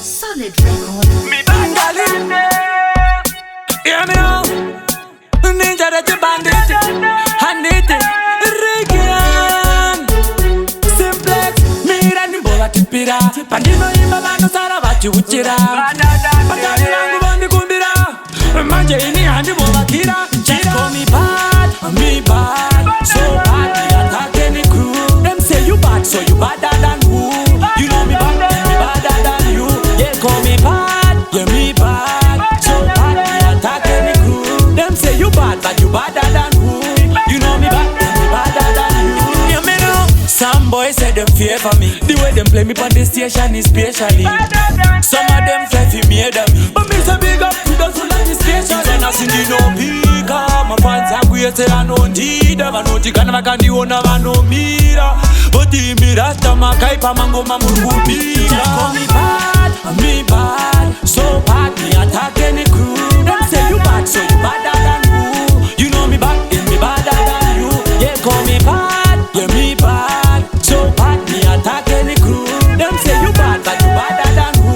Solid record. Me Bengali. Hear me now. Ninja that you bandit. Handit. Reggae. Cymplex. Me rani bola tipira. Pandino imba bano sara bachi uchira. Patani rangu bandi kumbira. Manje ini handi bola kira. Just call me bad, me bad. So bad, me attack any crew. Them say you bad, so you badder than who? You know me bad, me badder than you. Yeah, call me bad, yeah me bad. So bad, me attack any crew. Them say you bad, but you badder than who? You know me bad, me badder than you. Yeah, me know. Some boys say them fear for me. The way them play me on the station is specially. Some of them fly for me than me. But me say big up to those who like the station. And I see the no pika. My fans are great, say I know need them. I know the kind of candy one of I know mira. But the mira stomach I pa mango mamuru mira. Call me bad, so bad me attack any crew. Them say you bad, so you badder than who? You know me bad, and me badder than you. Yeah, call me bad, yeah me bad. So bad me attack any crew. Them say you bad, but you badder than who?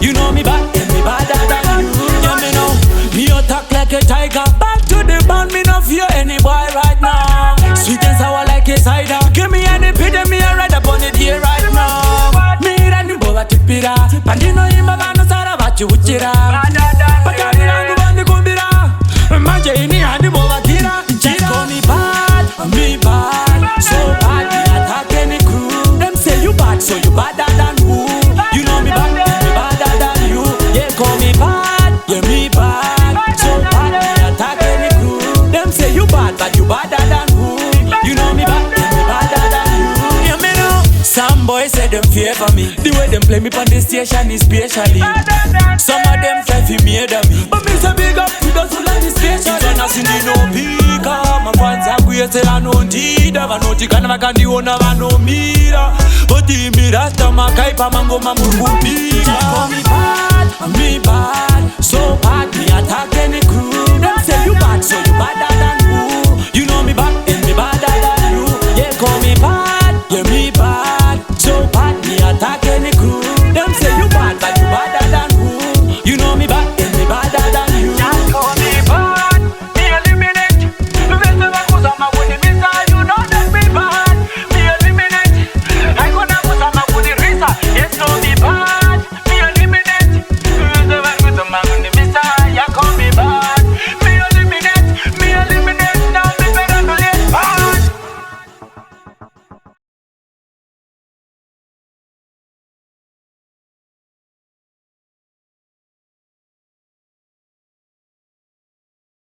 You know me bad, and me badder than you. Yeah, me know. Me attack like a tiger. Back to the band, me no fear any boy right now. Sweet and sour like a cider. Give me any pity, me a ride up on it here right now. Me rani bola tipira. Pandino imba bano sara bachi uchira. Patani rangu bandi kumbira. Manje ini handi bola kira. Just call me bad, me bad. So bad, me attack any crew. Them say you bad, so you badder than who? You know me bad, me badder than you. Yeah, call me bad, yeah me bad. So bad, me attack any crew. Them say you bad, but you badder than who? You know me bad, me badder than you. Yeah, me know. Some boys say them fear for me. The way them play me on the station is specially. Some of them fly for me than me. But me say big up to those who like the station. And I see the no pika. My fans are great, say I know need them. I know the kind of candy one of I know mira. But the mira stomach I pa mango mamuru mira. Call me bad, so bad me attack any crew. Them say you bad, so you badder than